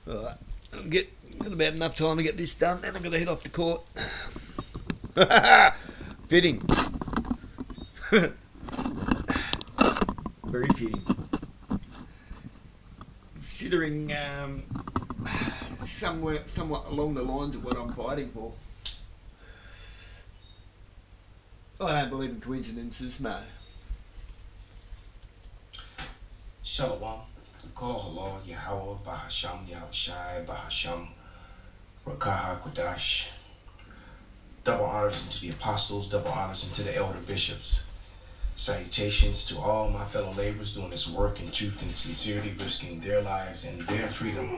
Alright, I'll got about enough time to get this done, then I'm going to head off to court. Fitting. Very fitting. Considering somewhat along the lines of what I'm fighting for. I don't believe in coincidences, no. Shalom. Call halal Yahweh Bahasham Yahushai Bahasham Rakaha Kodash. Double honors unto the apostles, double honors unto the elder bishops. Salutations to all my fellow laborers doing this work in truth and sincerity, risking their lives and their freedom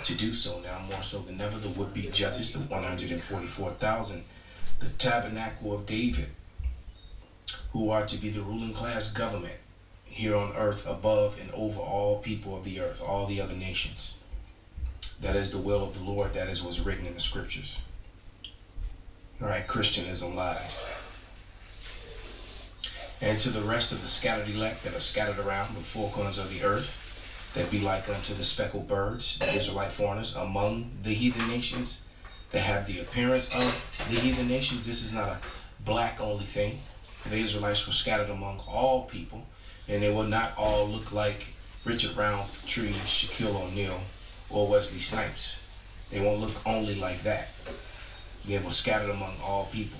to do so now more so than ever. The would-be judges, the 144,000, the tabernacle of David, who are to be the ruling class government here on earth, above and over all people of the earth, all the other nations. That is the will of the Lord. That is what's written in the scriptures. All right, Christianism lies. And to the rest of the scattered elect that are scattered around the four corners of the earth, that be like unto the speckled birds, the Israelite foreigners among the heathen nations, that have the appearance of the heathen nations. This is not a black only thing. The Israelites were scattered among all people, and they will not all look like Richard Roundtree, Shaquille O'Neal, or Wesley Snipes. They won't look only like that. They were scattered among all people.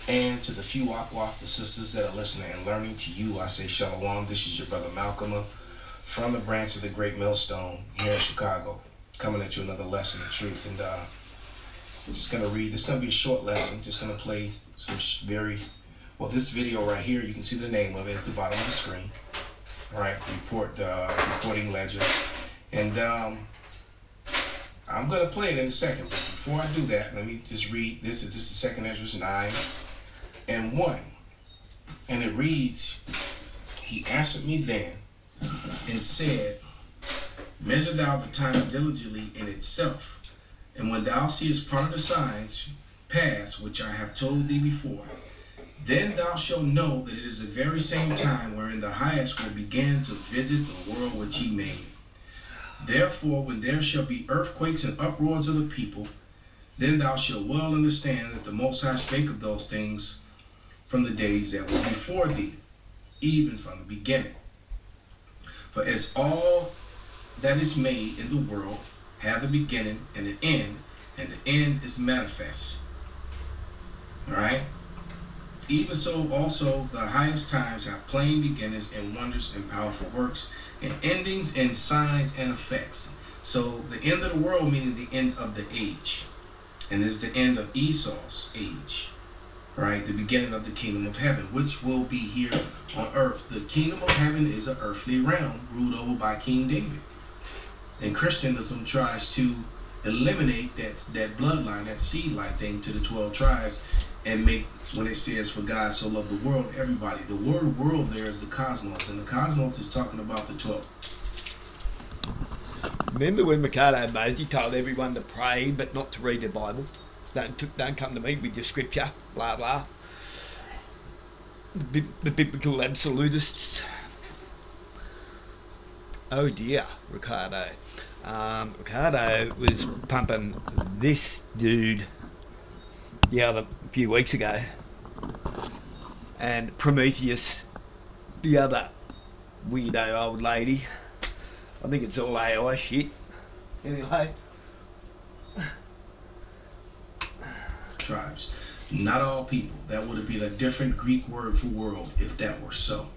And to the few Akwaf, the sisters that are listening and learning, to you I say Shalom. This is your brother Malcolm from the branch of the Great Millstone here in Chicago, coming at you another lesson of truth. And I'm just going to read. This is going to be a short lesson. Just going to play some this video right here, you can see the name of it at the bottom of the screen. All right, reporting ledger. And I'm going to play it in a second. But before I do that, let me just read. This is the 2nd Ezra 9:1. And it reads, He answered me then and said, Measure thou the time diligently in itself, and when thou seest part of the signs pass, which I have told thee before, then thou shalt know that it is the very same time wherein the highest will begin to visit the world which he made. Therefore, when there shall be earthquakes and uproars of the people, then thou shalt well understand that the Most High spake of those things from the days that were before thee, even from the beginning. For as all that is made in the world hath a beginning and an end, and the end is manifest. All right? Even so also the highest times have plain beginnings and wonders and powerful works and endings and signs and effects. So the end of the world meaning the end of the age. And this is the end of Esau's age. Right? The beginning of the kingdom of heaven, which will be here on earth. The kingdom of heaven is an earthly realm ruled over by King David. And Christianism tries to eliminate that bloodline, that seed-like thing to the 12 tribes and make, when it says, for God so loved the world, everybody. The word world there is the cosmos, and the cosmos is talking about the 12. Remember when Mikado Mosey told everyone to pray but not to read the Bible? Don't come to me with your scripture, blah, blah. The biblical absolutists. Oh dear, Ricardo. Ricardo was pumping this dude a few weeks ago, and Prometheus, the other weirdo old lady. I think it's all AI shit. Anyway. Tribes. Not all people. That would have been a different Greek word for world if that were so.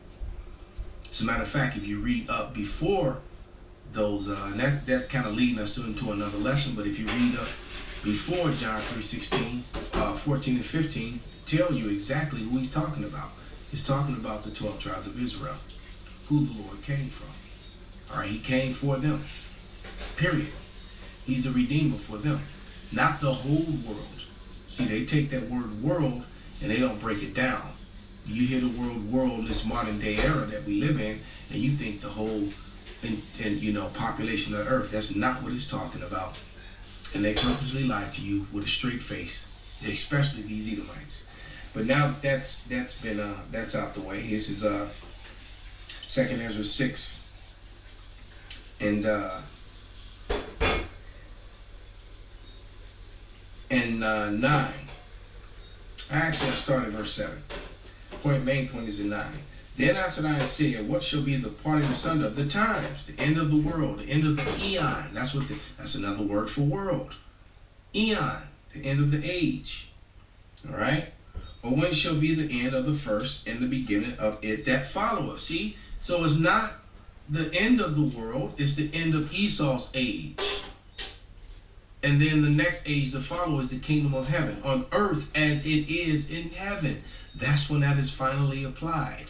As a matter of fact, if you read up before those, and that's kind of leading us into another lesson, but if you read up before John 3:16, 14 and 15, tell you exactly who he's talking about. He's talking about the 12 tribes of Israel, who the Lord came from. All right, he came for them, period. He's the redeemer for them, not the whole world. See, they take that word world and they don't break it down. You hear the word world, this modern day era that we live in, and you think the whole population of earth. That's not what it's talking about. And they purposely lied to you with a straight face, especially these Edomites. But now that's out the way. This is 2nd Ezra 6 and in 9. I started verse 7. Main point is in 9. Then answered I and said, what shall be the parting asunder of the times, the end of the world, the end of the eon? That's another word for world. Eon, the end of the age. All right? Or when shall be the end of the first and the beginning of it that followeth? See? So it's not the end of the world, it's the end of Esau's age. And then the next age to follow is the kingdom of heaven, on earth as it is in heaven. That's when that is finally applied.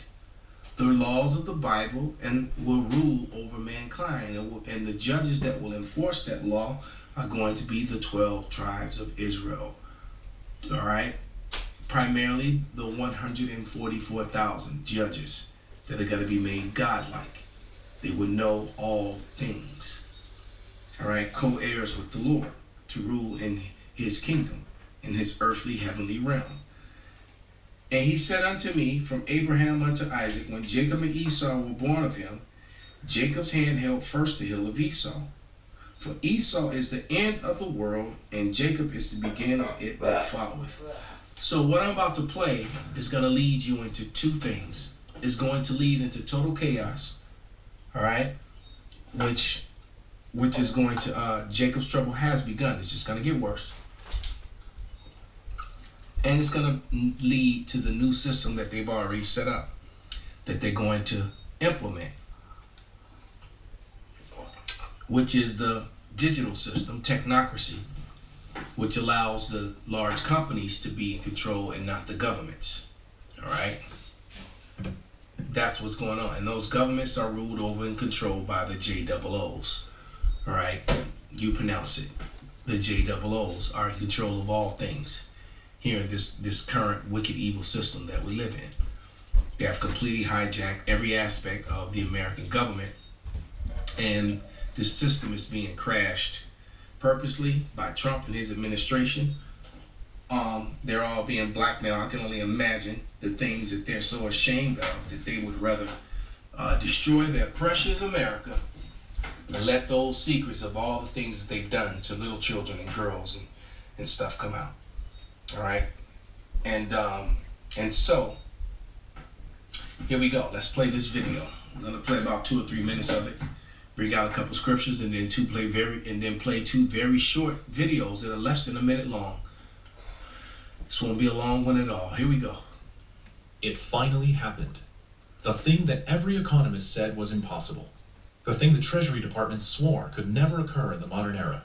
The laws of the Bible and will rule over mankind, and the judges that will enforce that law are going to be the 12 tribes of Israel. All right? Primarily the 144,000 judges that are going to be made godlike. They will know all things. All right? Co-heirs with the Lord to rule in his kingdom, in his earthly heavenly realm. And he said unto me, from Abraham unto Isaac, when Jacob and Esau were born of him, Jacob's hand held first the hill of Esau. For Esau is the end of the world, and Jacob is the beginning of it that followeth. So what I'm about to play is going to lead you into two things. It's going to lead into total chaos, all right? Which is going to, Jacob's trouble has begun. It's just going to get worse. And it's going to lead to the new system that they've already set up, that they're going to implement, which is the digital system, technocracy, which allows the large companies to be in control and not the governments. All right? That's what's going on. And those governments are ruled over and controlled by the JOOs. All right? You pronounce it. The JOOs are in control of all things here in this current wicked evil system that we live in. They have completely hijacked every aspect of the American government, and this system is being crashed purposely by Trump and his administration. They're all being blackmailed. I can only imagine the things that they're so ashamed of that they would rather destroy their precious America and let those secrets of all the things that they've done to little children and girls and stuff come out. All right, and so here we go. Let's play this video. I'm gonna play about 2 or 3 minutes of it. Bring out a couple scriptures, and then play two very short videos that are less than a minute long. This won't be a long one at all. Here we go. It finally happened. The thing that every economist said was impossible. The thing the Treasury Department swore could never occur in the modern era.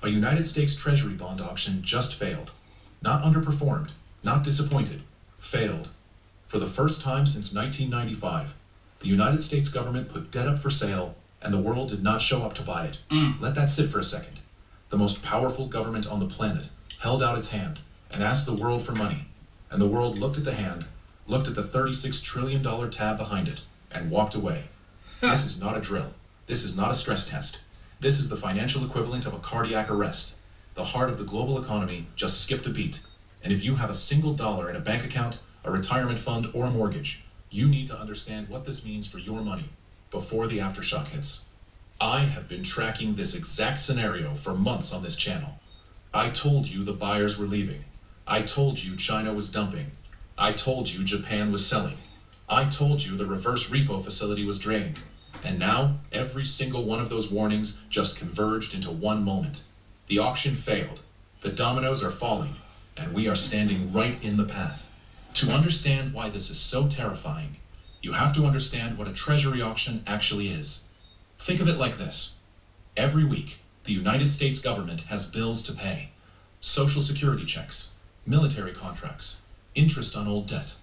A United States Treasury bond auction just failed. Not underperformed, not disappointed, failed. For the first time since 1995, the United States government put debt up for sale, and the world did not show up to buy it. Let that sit for a second. The most powerful government on the planet held out its hand and asked the world for money, and the world looked at the hand, looked at the $36 trillion tab behind it, and walked away. This is not a drill. This is not a stress test. This is the financial equivalent of a cardiac arrest. The heart of the global economy just skipped a beat. And if you have a single dollar in a bank account, a retirement fund, or a mortgage, you need to understand what this means for your money before the aftershock hits. I have been tracking this exact scenario for months on this channel. I told you the buyers were leaving. I told you China was dumping. I told you Japan was selling. I told you the reverse repo facility was drained. And now, every single one of those warnings just converged into one moment. The auction failed, the dominoes are falling, and we are standing right in the path. To understand why this is so terrifying, you have to understand what a treasury auction actually is. Think of it like this. Every week, the United States government has bills to pay. Social security checks, military contracts, interest on old debt.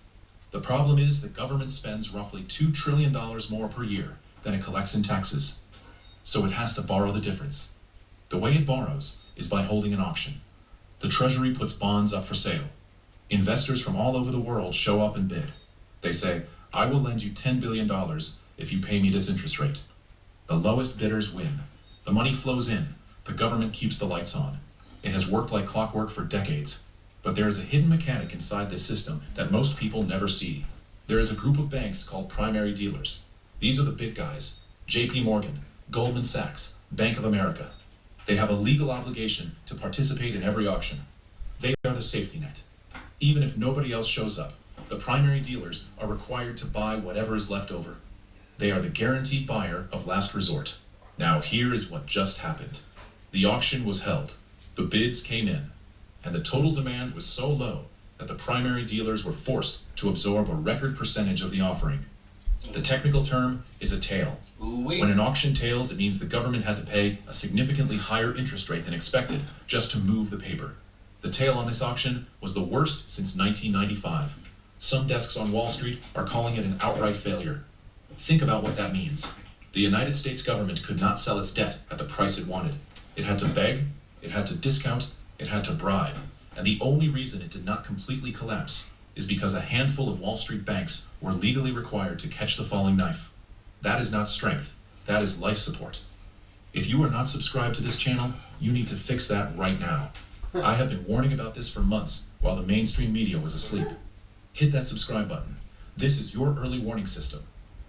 The problem is the government spends roughly $2 trillion more per year than it collects in taxes. So it has to borrow the difference. The way it borrows is by holding an auction. The Treasury puts bonds up for sale. Investors from all over the world show up and bid. They say, I will lend you $10 billion if you pay me this interest rate. The lowest bidders win. The money flows in. The government keeps the lights on. It has worked like clockwork for decades. But there is a hidden mechanic inside this system that most people never see. There is a group of banks called primary dealers. These are the big guys. JP Morgan, Goldman Sachs, Bank of America. They have a legal obligation to participate in every auction. They are the safety net. Even if nobody else shows up, the primary dealers are required to buy whatever is left over. They are the guaranteed buyer of last resort. Now here is what just happened. The auction was held, the bids came in, and the total demand was so low that the primary dealers were forced to absorb a record percentage of the offering. The technical term is a tail. Ooh-wee. When an auction tails, it means the government had to pay a significantly higher interest rate than expected just to move the paper. The tail on this auction was the worst since 1995. Some desks on Wall Street are calling it an outright failure. Think about what that means. The United States government could not sell its debt at the price it wanted. It had to beg, it had to discount, it had to bribe. And the only reason it did not completely collapse is because a handful of Wall Street banks were legally required to catch the falling knife. That is not strength, that is life support. If you are not subscribed to this channel, you need to fix that right now. I have been warning about this for months while the mainstream media was asleep. Hit that subscribe button. This is your early warning system.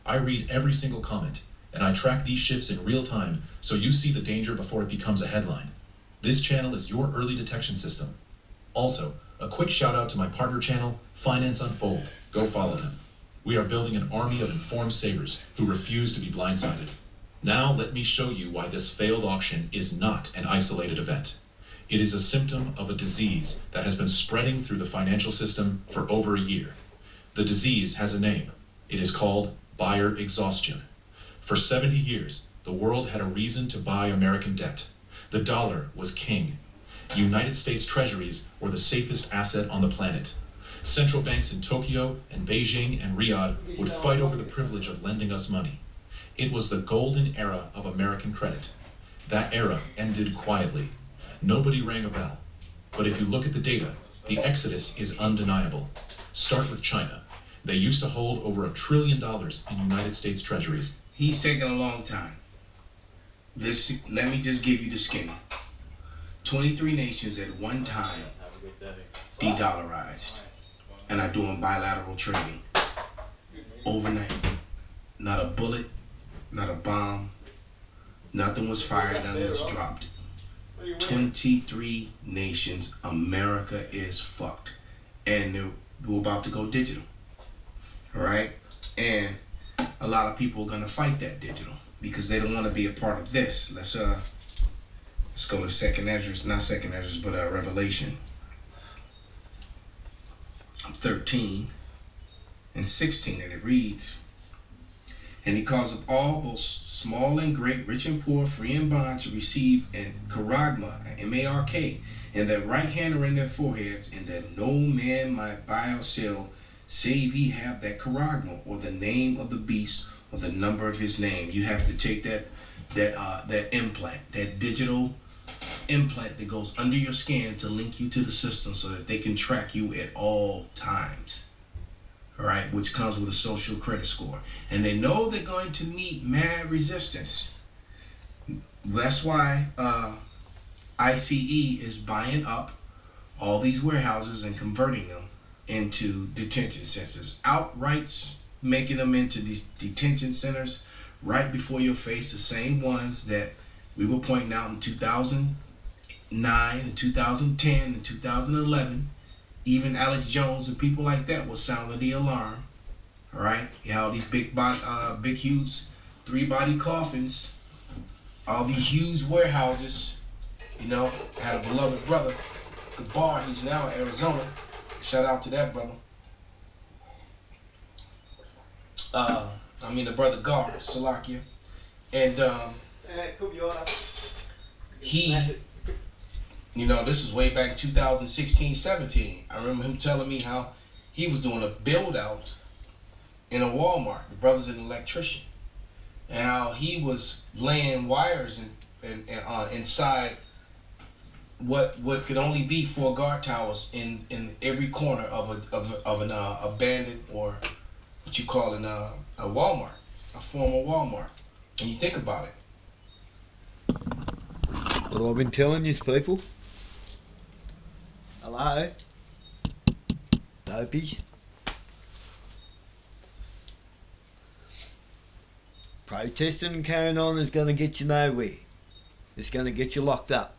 I read every single comment, and I track these shifts in real time so you see the danger before it becomes a headline. This channel is your early detection system. Also, a quick shout out to my partner channel, Finance Unfold. Go follow him. We are building an army of informed savers who refuse to be blindsided. Now let me show you why this failed auction is not an isolated event. It is a symptom of a disease that has been spreading through the financial system for over a year. The disease has a name. It is called buyer exhaustion. For 70 years, the world had a reason to buy American debt. The dollar was king. United States treasuries were the safest asset on the planet. Central banks in Tokyo and Beijing and Riyadh would fight over the privilege of lending us money. It was the golden era of American credit. That era ended quietly. Nobody rang a bell. But if you look at the data, the exodus is undeniable. Start with China. They used to hold over $1 trillion in United States treasuries. He's taking a long time. Let me just give you the skinny. 23 nations at one time de-dollarized and are doing bilateral trading overnight. Not a bullet, not a bomb, nothing was fired, nothing was dropped. 23 nations, America is fucked. And we're about to go digital. Alright? And a lot of people are gonna fight that digital because they don't want to be a part of this. Let's go to Second Ezra, not Second Ezra, but Revelation 13 and 16, and it reads, "And he caused of all, both small and great, rich and poor, free and bond, to receive an charagma, M-A-R-K, in their right hand or in their foreheads, and that no man might buy or sell, save he have that charagma, or the name of the beast, or the number of his name." You have to take that implant, that digital implant that goes under your skin to link you to the system so that they can track you at all times. All right, which comes with a social credit score. And they know they're going to meet mad resistance. That's why ICE is buying up all these warehouses and converting them into detention centers. Outright making them into these detention centers right before your face, the same ones that we were pointing out in 2009 and 2010 and 2011. Even Alex Jones and people like that was sounding the alarm. All right, you know, these big huge 3-body coffins, all these huge warehouses. You know, I had a beloved brother, Gabar. He's now in Arizona. Shout out to that brother. The brother Gar, Salakia, and he, you know, this was way back in 2016, 17. I remember him telling me how he was doing a build out in a Walmart. The brother's an electrician, and how he was laying wires and inside what could only be 4 guard towers in every corner of an abandoned, or what you call a Walmart, a former Walmart. And you think about it. What have I been telling you people? Hello? Dopies? Protesting and carrying on is going to get you nowhere. It's going to get you locked up.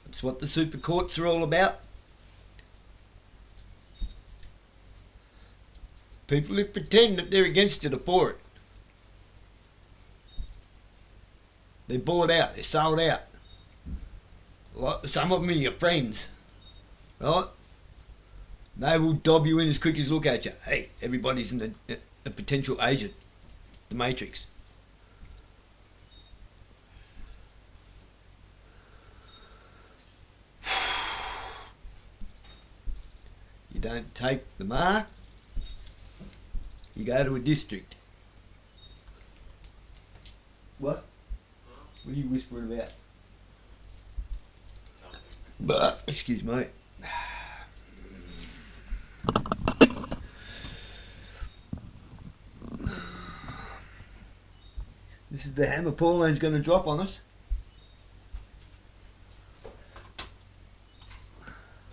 That's what the super courts are all about. People who pretend that they're against it are for it. They're bought out. They're sold out. Some of them are your friends, right? They will dob you in as quick as look at you. Hey, everybody's a potential agent. The Matrix. You don't take the mark, you go to a district. What? What are you whispering about? But, excuse me. This is the hammer Pauline's going to drop on us.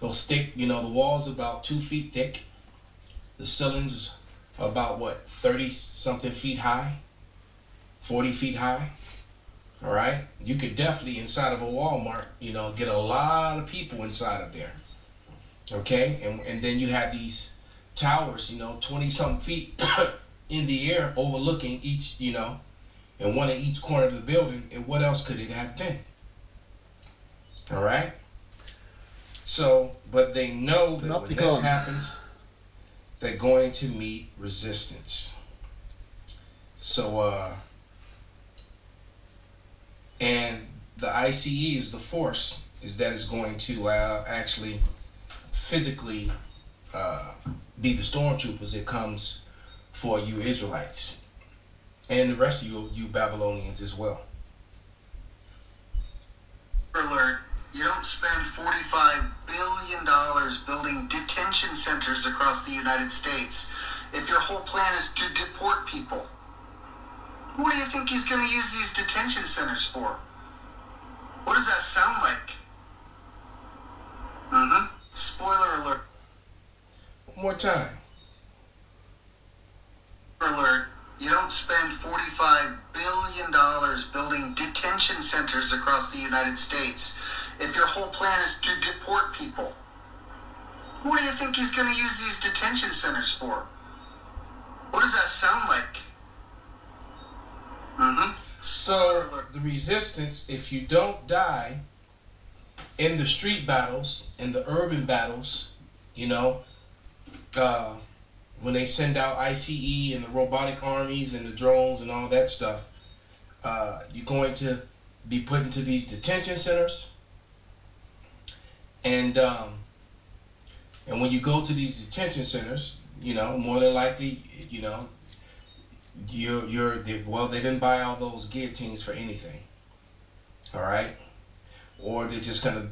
Those thick, the walls about 2 feet thick. The ceilings are about 30 something feet high, 40 feet high. All right, you could definitely inside of a Walmart, get a lot of people inside of there. Okay, and then you have these towers, 20 something feet in the air overlooking each, and one in each corner of the building. And what else could it have been? All right. So, but they know that when this happens, they're going to meet resistance. So, and the ICE is the force, is that it's going to actually physically be the stormtroopers that comes for you Israelites and the rest of you Babylonians as well. Alert. You don't spend $45 billion building detention centers across the United States if your whole plan is to deport people. What do you think he's going to use these detention centers for? What does that sound like? Spoiler alert. One more time. Alert. You don't spend $45 billion building detention centers across the United States if your whole plan is to deport people. What do you think he's going to use these detention centers for? What does that sound like? So the resistance, if you don't die in the street battles, in the urban battles, when they send out ICE and the robotic armies and the drones and all that stuff, you're going to be put into these detention centers. And when you go to these detention centers, more than likely, they didn't buy all those guillotines for anything. All right. Or they're just gonna,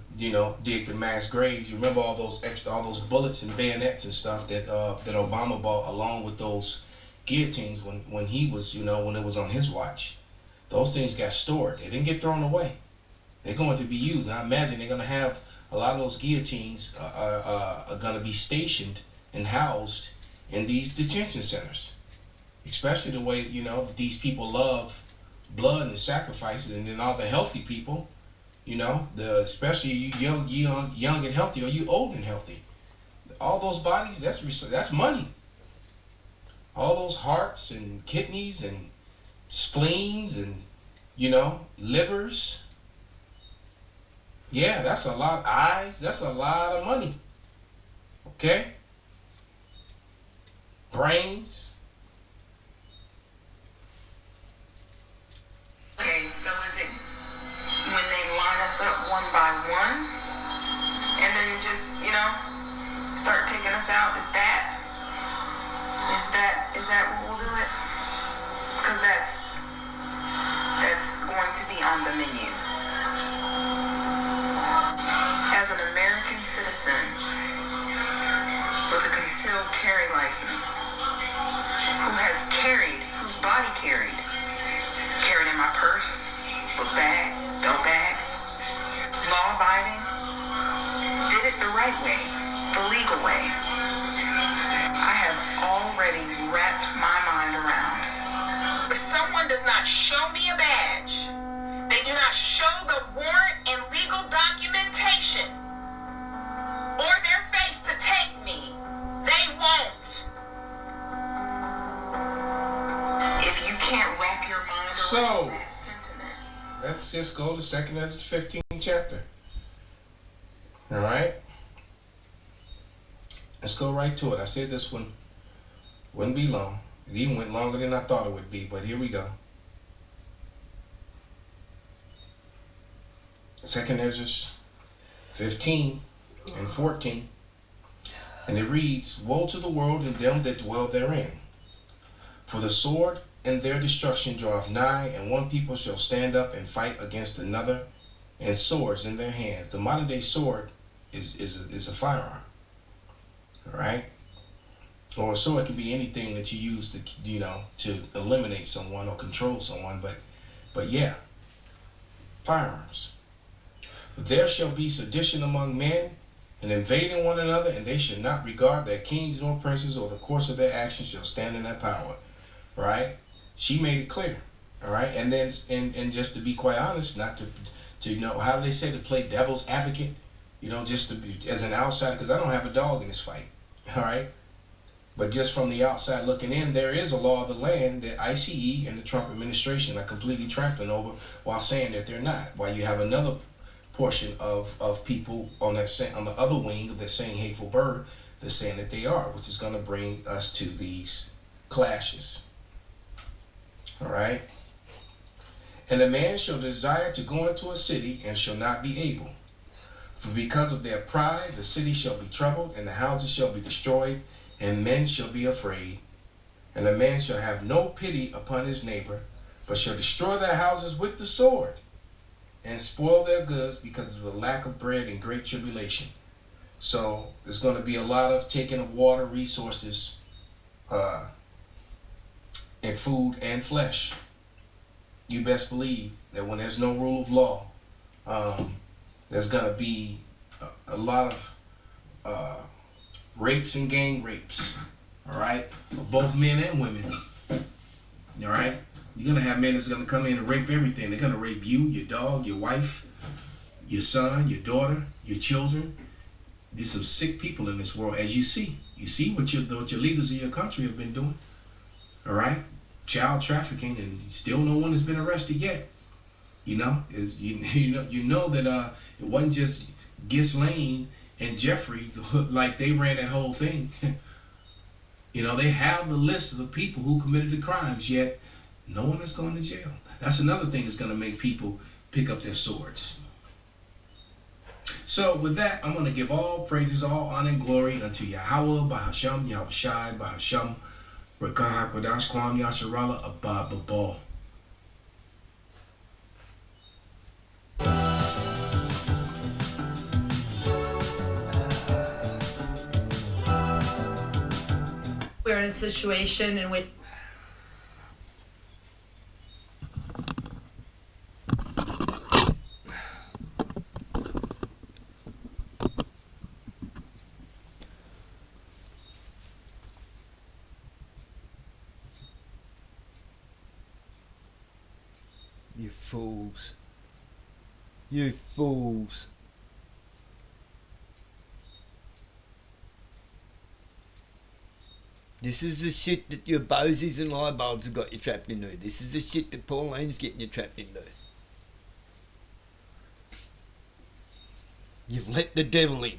dig the mass graves. You remember all those bullets and bayonets and stuff that Obama bought along with those guillotines when he was, when it was on his watch. Those things got stored. They didn't get thrown away. They're going to be used. And I imagine they're gonna have a lot of those guillotines are gonna be stationed and housed in these detention centers. Especially the way, these people love blood and the sacrifices, and then all the healthy people. Especially you young and healthy, or you old and healthy. All those bodies, that's money. All those hearts and kidneys and spleens and livers. Yeah, that's a lot of eyes. That's a lot of money. Okay? Brains. Okay, so is it when they line us up one by one and then just, start taking us out? Is that what we'll do it? Because that's going to be on the menu. As an American citizen with a concealed carry license, whose body carried in my purse, book bag, belt bags, law-abiding, did it the right way, the legal way. I have already wrapped my mind around. If someone does not show me a badge, they do not show the warrant and legal documentation, or their face to take me, they won't. let's just go to 2nd Ezra 15th chapter. All right. Let's go right to it. I said this one wouldn't be long. It even went longer than I thought it would be, but here we go. 2nd Ezra 15 and 14. And it reads, Woe to the world and them that dwell therein. For the sword and their destruction draweth nigh, and one people shall stand up and fight against another, and swords in their hands. The modern day sword is a firearm. All right? Or a sword can be anything that you use to eliminate someone or control someone, but yeah, firearms. There shall be sedition among men, and invading one another, and they shall not regard their kings nor princes, or the course of their actions shall stand in their power. Right? She made it clear. All right? And then, and just to be quite honest, not to how do they say, to play devil's advocate? Just to be, as an outsider, because I don't have a dog in this fight. All right? But just from the outside looking in, there is a law of the land that ICE and the Trump administration are completely trampling over, while saying that they're not. While you have another portion of people on the other wing of that same hateful bird that's saying that they are, which is going to bring us to these clashes. All right? And a man shall desire to go into a city and shall not be able. For because of their pride, the city shall be troubled, and the houses shall be destroyed, and men shall be afraid. And a man shall have no pity upon his neighbor, but shall destroy their houses with the sword, and spoil their goods because of the lack of bread and great tribulation. So there's going to be a lot of taking of water, resources, and food and flesh. You best believe that when there's no rule of law, there's going to be a lot of rapes and gang rapes. All right? Of both men and women. All right? You're going to have men that's going to come in and rape everything. They're going to rape you, your dog, your wife, your son, your daughter, your children. There's some sick people in this world, as you see. You see what your leaders of your country have been doing. All right? Child trafficking, and still no one has been arrested yet. You know that it wasn't just Ghislaine and Jeffrey, like they ran that whole thing. They have the list of the people who committed the crimes, yet no one is going to jail. That's another thing that's going to make people pick up their swords. So with that, I'm going to give all praises, all honor and glory unto Yahweh, Bahasham, Yahushai, Bahasham, Rakah, Kodash, Kwam, Yasharala, Abba, Babal. We're in a situation in which You fools. You fools. This is the shit that your Bozies and Liebolds have got you trapped into. This is the shit that Pauline's getting you trapped into. You've let the devil in.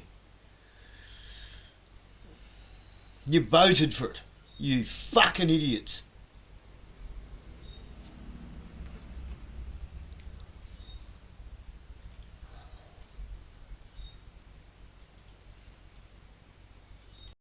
You voted for it. You fucking idiots.